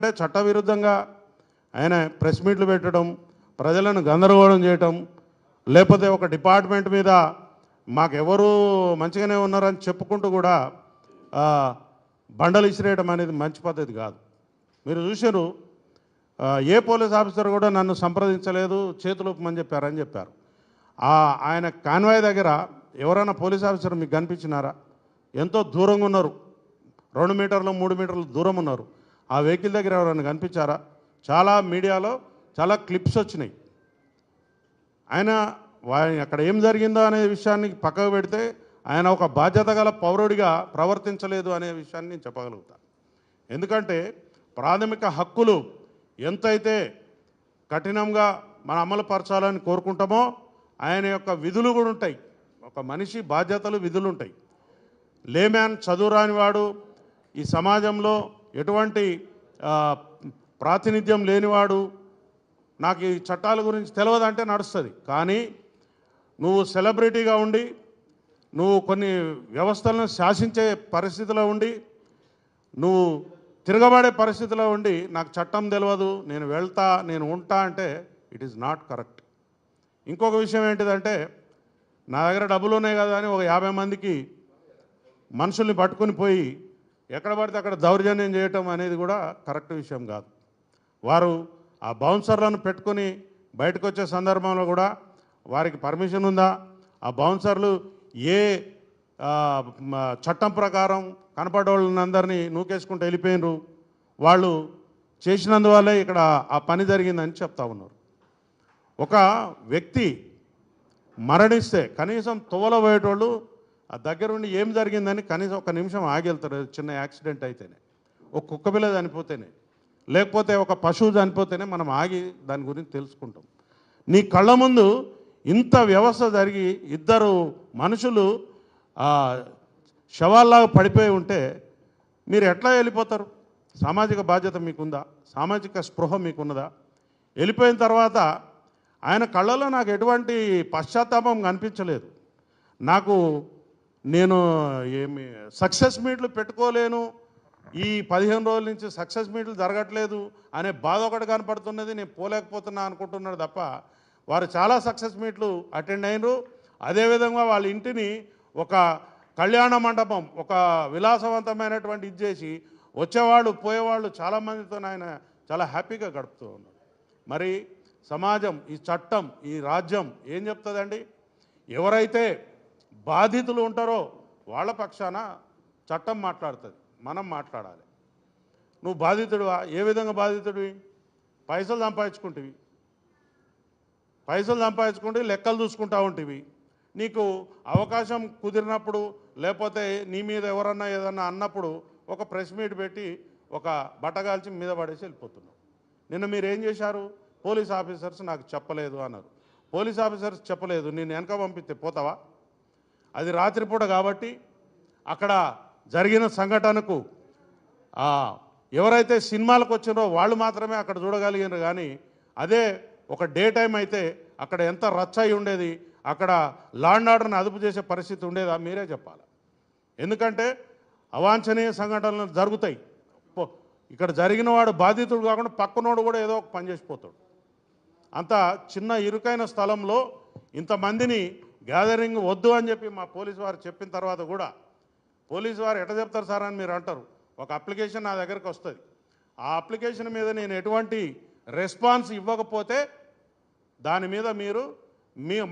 అంటే చట్టవిరుద్ధంగా ఆయన ప్రెస్ మీట్లు పెట్టడం, ప్రజలను గందరగోళం చేయటం, లేకపోతే ఒక డిపార్ట్మెంట్ మీద మాకెవరు మంచిగానే ఉన్నారని చెప్పుకుంటూ కూడా బండలు ఇసిరేయడం అనేది మంచి పద్ధతి కాదు. మీరు చూశారు, ఏ పోలీస్ ఆఫీసర్ కూడా నన్ను సంప్రదించలేదు, చేతులుపమని చెప్పారు. ఆయన కాన్వాయ్ దగ్గర ఎవరైనా పోలీస్ ఆఫీసర్ మీకు కనిపించినారా? ఎంతో దూరంగా ఉన్నారు, 2 మీటర్లు 3 మీటర్లు దూరం ఉన్నారు. ఆ వెహికల్ దగ్గర ఎవరైనా కనిపించారా? చాలా మీడియాలో చాలా క్లిప్స్ వచ్చినాయి. ఆయన అక్కడ ఏం జరిగిందో అనే విషయాన్ని పక్కకు పెడితే ఆయన ఒక బాధ్యత గల పౌరుడిగా ప్రవర్తించలేదు అనే విషయాన్ని నేను చెప్పగలుగుతాను. ఎందుకంటే ప్రాథమిక హక్కులు ఎంతైతే కఠినంగా మనం అమలుపరచాలని కోరుకుంటామో ఆయన యొక్క విధులు కూడా ఉంటాయి. ఒక మనిషి బాధ్యతలు, విధులు ఉంటాయి. లేమ్యాన్, చదువురాని వాడు, ఈ సమాజంలో ఎటువంటి ప్రాతినిధ్యం లేనివాడు, నాకు ఈ చట్టాల గురించి తెలియదంటే నడుస్తుంది. కానీ నువ్వు సెలబ్రిటీగా ఉండి, నువ్వు కొన్ని వ్యవస్థలను శాసించే పరిస్థితిలో ఉండి, నువ్వు తిరగబడే పరిస్థితిలో ఉండి నాకు చట్టం తెలియదు, నేను వెళ్తా, నేను ఉంటా అంటే ఇట్ ఈస్ నాట్ కరెక్ట్. ఇంకొక విషయం ఏంటిదంటే, నా దగ్గర డబ్బులు ఉన్నాయి కదా అని ఒక 50 మందికి మనుషుల్ని పట్టుకుని పోయి ఎక్కడ పడితే అక్కడ దౌర్జన్యం చేయటం అనేది కూడా కరెక్ట్ విషయం కాదు. వారు ఆ బౌన్సర్లను పెట్టుకొని బయటకు వచ్చే సందర్భంలో కూడా వారికి పర్మిషన్ ఉందా? ఆ బౌన్సర్లు ఏ చట్టం ప్రకారం కనపడేవాళ్ళందరినీ నూకేసుకుంటూ వెళ్ళిపోయినరు? వాళ్ళు చేసినందువల్లే ఇక్కడ ఆ పని జరిగిందని చెప్తా ఉన్నారు. ఒక వ్యక్తి మరణిస్తే కనీసం తువల పోయేటోళ్ళు ఆ దగ్గరుండి ఏం జరిగిందని కనీసం 1 నిమిషం ఆగి వెళ్తారు. చిన్న యాక్సిడెంట్ అయితేనే, ఒక కుక్క పిల్ల చనిపోతేనే, లేకపోతే ఒక పశువు చనిపోతేనే మనం ఆగి దాని గురించి తెలుసుకుంటాం. నీ కళ్ళ ముందు ఇంత వ్యవస్థ జరిగి 2 మనుషులు శవాల్లాగా పడిపోయి ఉంటే మీరు ఎట్లా వెళ్ళిపోతారు? సామాజిక బాధ్యత మీకుందా? సామాజిక స్పృహ మీకున్నదా? వెళ్ళిపోయిన తర్వాత ఆయన కళ్ళలో నాకు ఎటువంటి పశ్చాత్తాపం కనిపించలేదు. నేను ఏమి సక్సెస్ మీట్లు పెట్టుకోలేను, ఈ 15 రోజుల నుంచి సక్సెస్ మీట్లు జరగట్లేదు అనే బాధ ఒకటి కనపడుతున్నది. నేను పోలేకపోతున్నా అనుకుంటున్నాడు తప్ప వారు చాలా సక్సెస్ మీట్లు అటెండ్ అయినరు. అదేవిధంగా వాళ్ళ ఇంటిని ఒక కళ్యాణ మండపం, ఒక విలాసవంతమైనటువంటి ఇది చేసి వచ్చేవాళ్ళు పోయేవాళ్ళు చాలామందితో ఆయన చాలా హ్యాపీగా గడుపుతూ ఉన్నాడు. మరి సమాజం, ఈ చట్టం, ఈ రాజ్యం ఏం చెప్తుందండి? ఎవరైతే బాధితులు ఉంటారో వాళ్ళ పక్షాన చట్టం మాట్లాడుతుంది, మనం మాట్లాడాలి. నువ్వు బాధితుడివా? ఏ విధంగా బాధితుడివి? పైసలు సంపాదించుకుంటే లెక్కలు చూసుకుంటా ఉంటివి. నీకు అవకాశం కుదిరినప్పుడు, లేకపోతే నీ మీద ఎవరన్నా ఏదన్నా అన్నప్పుడు ఒక ప్రెస్ మీట్ పెట్టి ఒక బట్టగాల్చి మీద పడేసి వెళ్ళిపోతున్నావు. నిన్న మీరు ఏం చేశారు? పోలీస్ ఆఫీసర్స్ నాకు చెప్పలేదు అన్నారు. పోలీస్ ఆఫీసర్స్ చెప్పలేదు, నేను వెనక పంపిస్తే పోతావా? అది రాత్రిపూట కాబట్టి అక్కడ జరిగిన సంఘటనకు ఎవరైతే సినిమాలకు వచ్చినారో వాళ్ళు మాత్రమే అక్కడ చూడగలిగినారు. కానీ అదే ఒక డే టైం అయితే అక్కడ ఎంత రచ్చ అయి ఉండేది, అక్కడ లా అండ్ ఆర్డర్ని అదుపు చేసే పరిస్థితి ఉండేదా? మీరే చెప్పాలి. ఎందుకంటే అవాంఛనీయ సంఘటనలు జరుగుతాయి. ఇక్కడ జరిగిన వాడు బాధితుడు కాకుండా పక్కనోడు కూడా ఏదో ఒక పని చేసిపోతాడు. అంత చిన్న ఇరుకైన స్థలంలో ఇంతమందిని గ్యాదరింగ్ వద్దు అని చెప్పి మా పోలీసు వారు చెప్పిన తర్వాత కూడా, పోలీసు వారు ఎట్లా చెప్తారు సార్ అని మీరు అంటారు. ఒక అప్లికేషన్ నా దగ్గరకు వస్తుంది, ఆ అప్లికేషన్ మీద నేను ఎటువంటి రెస్పాన్స్ ఇవ్వకపోతే దాని మీద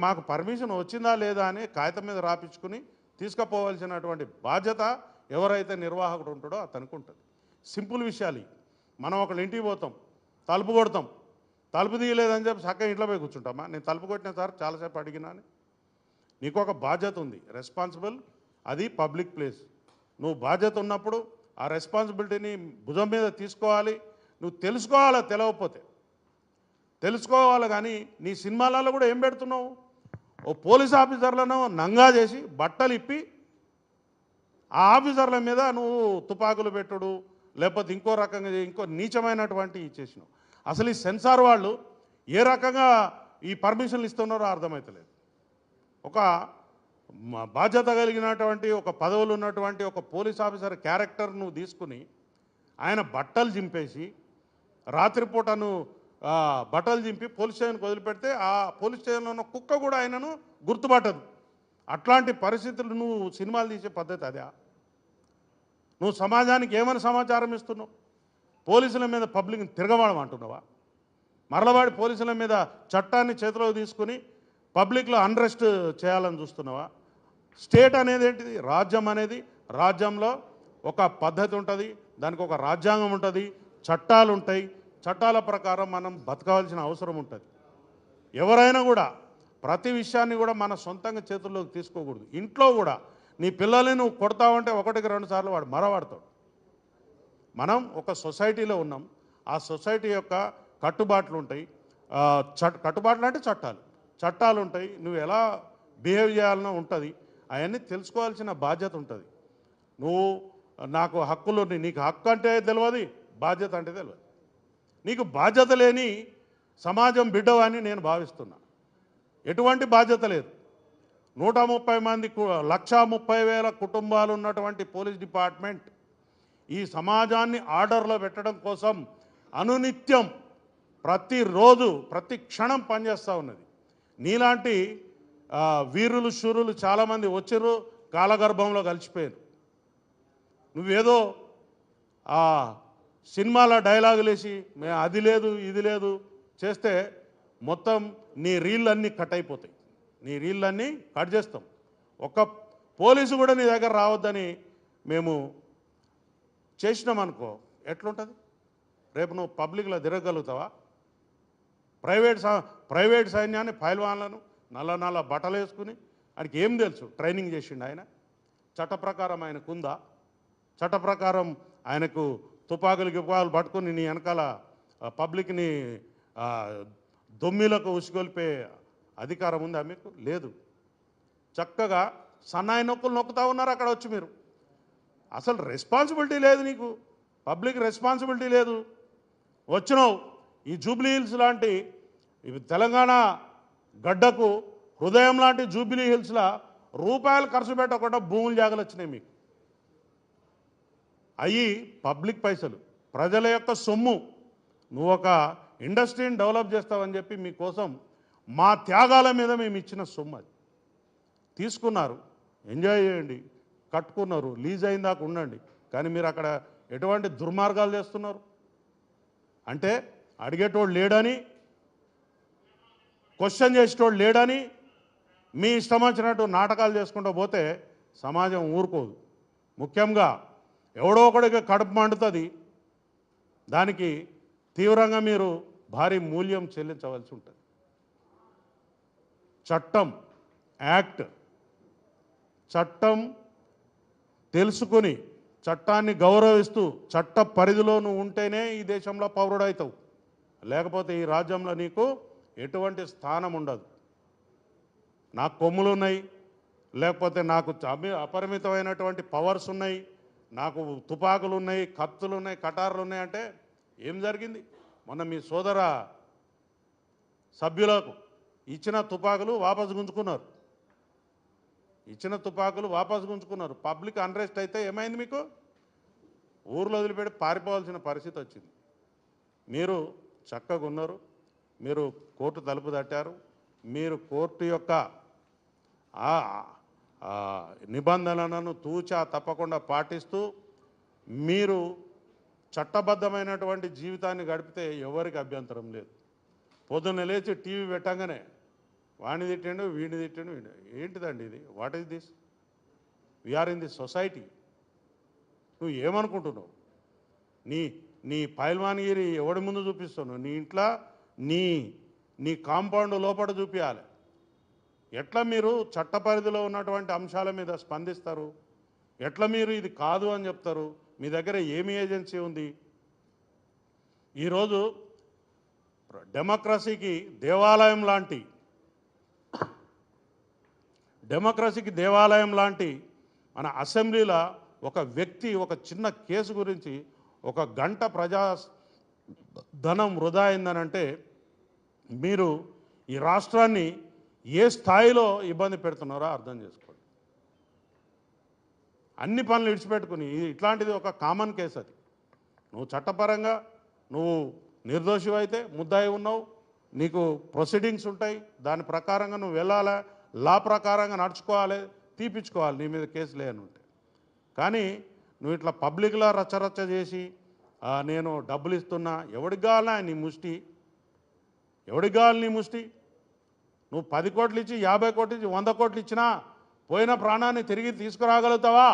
మాకు పర్మిషన్ వచ్చిందా లేదా అని కాగితం మీద రాపించుకుని తీసుకుపోవాల్సినటువంటి బాధ్యత ఎవరైతే నిర్వాహకుడు ఉంటాడో అతనికి ఉంటుంది. సింపుల్ విషయాలు. మనం ఒకళ్ళ ఇంటికి పోతాం, తలుపు కొడతాం, తలుపు తీయలేదని చెప్పి చక్కగా ఇంట్లో పోయి కూర్చుంటామా? నేను తలుపు కొట్టిన సార్ చాలాసేపు అడిగినా అని. నీకు ఒక బాధ్యత ఉంది, రెస్పాన్సిబుల్. అది పబ్లిక్ ప్లేస్. నువ్వు బాధ్యత ఉన్నప్పుడు ఆ రెస్పాన్సిబిలిటీని భుజం మీద తీసుకోవాలి. నువ్వు తెలుసుకోవాలి, తెలియకపోతే తెలుసుకోవాలి. కానీ నీ సినిమాలలో కూడా ఏం పెడుతున్నావు? ఓ పోలీస్ ఆఫీసర్లను నంగా చేసి బట్టలు ఇప్పి ఆ ఆఫీసర్ల మీద నువ్వు తుపాకులు పెట్టుడు, లేకపోతే ఇంకో రకంగా ఇంకో నీచమైనటువంటి చేసినావు. అసలు ఈ సెన్సార్ వాళ్ళు ఏ రకంగా ఈ పర్మిషన్లు ఇస్తున్నారో అర్థమవుతలేదు. ఒక బాధ్యత కలిగినటువంటి ఒక పదవులు ఉన్నటువంటి ఒక పోలీస్ ఆఫీసర్ క్యారెక్టర్ నువ్వు తీసుకుని ఆయన బట్టలు చింపేసి రాత్రిపూట నువ్వు బట్టలు చింపి పోలీస్ స్టేషన్కి వదిలిపెడితే ఆ పోలీస్ స్టేషన్లో ఉన్న కుక్క కూడా ఆయనను గుర్తుపట్టదు. అట్లాంటి పరిస్థితులు నువ్వు సినిమాలు తీసే పద్ధతి అదే? నువ్వు సమాజానికి ఏమైనా సమాచారం ఇస్తున్నావు? పోలీసుల మీద పబ్లిక్ని తిరగబడమంటున్నావా? మరలవాడి పోలీసుల మీద చట్టాన్ని చేతిలోకి తీసుకుని పబ్లిక్లో అన్రెస్ట్ చేయాలని చూస్తున్నావా? స్టేట్ అనేది ఏంటిది? రాజ్యం అనేది, రాజ్యంలో ఒక పద్ధతి ఉంటుంది, దానికి ఒక రాజ్యాంగం ఉంటుంది, చట్టాలు ఉంటాయి. చట్టాల ప్రకారం మనం బతకవలసిన అవసరం ఉంటుంది. ఎవరైనా కూడా ప్రతి విషయాన్ని కూడా మన సొంతంగా చేతుల్లోకి తీసుకోకూడదు. ఇంట్లో కూడా నీ పిల్లల్ని నువ్వు కొడతావంటే ఒకటికి 2 సార్లు వాడు మరవాడతాడు. మనం ఒక సొసైటీలో ఉన్నాం. ఆ సొసైటీ యొక్క కట్టుబాట్లు ఉంటాయి. కట్టుబాట్లు అంటే చట్టాలు ఉంటాయి. నువ్వు ఎలా బిహేవ్ చేయాలనో ఉంటుంది. అవన్నీ తెలుసుకోవాల్సిన బాధ్యత ఉంటుంది. నువ్వు నాకు హక్కులు, నీకు హక్కు అంటే తెలియదు, బాధ్యత అంటే తెలియదు. నీకు బాధ్యత లేని సమాజం బిడ్డవని నేను భావిస్తున్నా. ఎటువంటి బాధ్యత లేదు. 130 మంది 1,30,000 కుటుంబాలు ఉన్నటువంటి పోలీస్ డిపార్ట్మెంట్ ఈ సమాజాన్ని ఆర్డర్లో పెట్టడం కోసం అనునిత్యం ప్రతిరోజు ప్రతి క్షణం పనిచేస్తూ ఉన్నది. నీలాంటి వీరులు శూరులు చాలామంది వచ్చారు, కాలగర్భంలో కలిసిపోయారు. నువ్వేదో సినిమాల డైలాగులు వేసి అది లేదు ఇది లేదు చేస్తే మొత్తం నీ రీళ్ళన్నీ కట్ అయిపోతాయి. నీ రీళ్ళన్నీ కట్ చేస్తాం. ఒక్క పోలీసు కూడా నీ దగ్గర రావద్దని మేము చేసినామనుకో ఎట్లుంటుంది? రేపు నువ్వు పబ్లిక్లో తిరగలుగుతావా? ప్రైవేట్ సైన్యాన్ని, పైల్వాన్లను నల్ల బట్టలు వేసుకుని ఆయనకి ఏం తెలుసు? ట్రైనింగ్ చేసిండు ఆయన. చట్ట ప్రకారం ఆయనకు ఉందా? చట్ట ప్రకారం ఆయనకు తుపాకులు పట్టుకుని నీ వెనకాల పబ్లిక్ని దొమ్మిలకు ఉసిగొల్పే అధికారం ఉందా మీకు? లేదు. చక్కగా సన్నాయి నొక్కులు నొక్కుతా ఉన్నారు అక్కడ వచ్చి మీరు. అసలు రెస్పాన్సిబిలిటీ లేదు నీకు, పబ్లిక్ రెస్పాన్సిబిలిటీ లేదు. వచ్చినావు ఈ జూబ్లీ హిల్స్ లాంటి తెలంగాణ గడ్డకు హృదయం లాంటి జూబ్లీ హిల్స్లో రూపాయలు ఖర్చు పెట్టకుండా భూములు జాగలు వచ్చినాయి మీకు. అవి పబ్లిక్ పైసలు, ప్రజల యొక్క సొమ్ము. నువ్వు ఒక ఇండస్ట్రీని డెవలప్ చేస్తావని చెప్పి మీకోసం మా త్యాగాల మీద మేము ఇచ్చిన సొమ్ము అది తీసుకున్నారు. ఎంజాయ్ చేయండి, కట్టుకున్నారు, లీజ్ అయిన దాకా ఉండండి. కానీ మీరు అక్కడ ఎటువంటి దుర్మార్గాలు చేస్తున్నారు అంటే అడిగేటోడు లేడని, క్వశ్చన్ చేసేటోడు లేడని మీ ఇష్టం వచ్చినట్టు నాటకాలు చేసుకుంటూ పోతే సమాజం ఊరుకోదు. ముఖ్యంగా ఎవడో ఒకడికి కడుపు మండుతుంది, దానికి తీవ్రంగా మీరు భారీ మూల్యం చెల్లించవలసి ఉంటుంది. చట్టం తెలుసుకొని చట్టాన్ని గౌరవిస్తూ చట్ట పరిధిలో నువ్వు ఉంటేనే ఈ దేశంలో పౌరుడవుతావు. లేకపోతే ఈ రాజ్యంలో నీకు ఎటువంటి స్థానం ఉండదు. నాకు కొమ్ములు ఉన్నాయి, లేకపోతే నాకు అపరిమితమైనటువంటి పవర్స్ ఉన్నాయి, నాకు తుపాకులు ఉన్నాయి, కత్తులు ఉన్నాయి, కటార్లు ఉన్నాయి అంటే ఏం జరిగింది? మొన్న మీ సోదర సభ్యులకు ఇచ్చిన తుపాకులు వాపసు గుంజుకున్నారు. పబ్లిక్ అన్రెస్ట్ అయితే ఏమైంది? మీకు ఊర్లో వదిలిపెట్టి పారిపోవాల్సిన పరిస్థితి వచ్చింది. మీరు చక్కగా ఉన్నారు, మీరు కోర్టు తలుపు తట్టారు, మీరు కోర్టు యొక్క నిబంధనలను తూచా తప్పకుండా పాటిస్తూ మీరు చట్టబద్ధమైనటువంటి జీవితాన్ని గడిపితే ఎవరికి అభ్యంతరం లేదు. పొద్దున్న లేచి టీవీ పెట్టంగానే వాడిని తిట్టిండు, వీడిని తిట్టిండు, ఏంటిదండి ఇది? What is this? We are in this society. నువ్వు ఏమనుకుంటున్నావు? నీ పైల్వాన్గిరి ఎవడి ముందు చూపిస్తున్నావు? నీ ఇంట్లో నీ కాంపౌండ్ లోపల చూపించాలి. ఎట్లా మీరు చట్ట పరిధిలో ఉన్నటువంటి అంశాల మీద స్పందిస్తారు? ఎట్లా మీరు ఇది కాదు అని చెప్తారు? మీ దగ్గర ఏమి ఏజెన్సీ ఉంది? ఈరోజు డెమోక్రసీకి దేవాలయం లాంటి మన అసెంబ్లీలో ఒక వ్యక్తి ఒక చిన్న కేసు గురించి 1 గంట ప్రజా ధనం వృధా అయిందనంటే మీరు ఈ రాష్ట్రాన్ని ఏ స్థాయిలో ఇబ్బంది పెడుతున్నారో అర్థం చేసుకోండి. అన్ని పనులు విడిచిపెట్టుకుని ఇట్లాంటిది ఒక కామన్ కేసు. అది నువ్వు చట్టపరంగా నువ్వు నిర్దోషివైతే ముద్దాయి ఉన్నావు, నీకు ప్రొసీడింగ్స్ ఉంటాయి, దాని ప్రకారంగా నువ్వు వెళ్ళాలా, లా ప్రకారంగా నడుచుకోవాలి, తీపించుకోవాలి నీ మీద కేసులు అని ఉంటే. కానీ నువ్వు ఇట్లా పబ్లిక్లో రచ్చరచ్చ చేసి నేను డబ్బులు ఇస్తున్నా, ఎవడికి కావాలా నీ ముష్టి, ఎవడికి కావాలి నీ ముష్టి? నువ్వు 10 కోట్లు ఇచ్చి 50 కోట్లు ఇచ్చి 100 కోట్లు ఇచ్చినా పోయిన ప్రాణాన్ని తిరిగి తీసుకురాగలుగుతావా?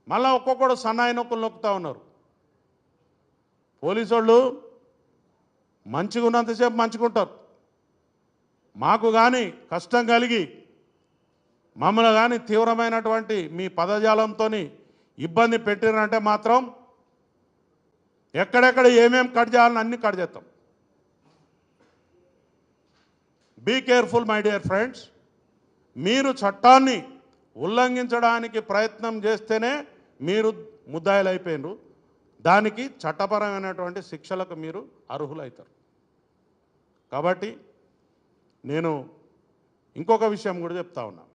మళ్ళీ ఒక్కొక్కడు సన్నాయి నొక్కులు నొక్కుతూ ఉన్నారు. పోలీసు వాళ్ళు మంచిగా ఉన్నంతసేపు మంచుకుంటారు, మాకు కానీ కష్టం కలిగి మమ్మల్ని కానీ తీవ్రమైనటువంటి మీ పదజాలంతో ఇబ్బంది పెట్టినంటే మాత్రం ఎక్కడెక్కడ ఏమేం కట్ చేయాలని అన్ని కట్ చేస్తాం. Be careful my dear friends. మీరు చట్టాన్ని ఉల్లంఘించడానికి ప్రయత్నం చేస్తేనే మీరు ముద్దాయిలు అయిపోయినారు, దానికి చట్టపరమైనటువంటి శిక్షలకు మీరు అర్హులవుతారు. కాబట్టి నేను ఇంకొక విషయం కూడా చెప్తా ఉన్నా.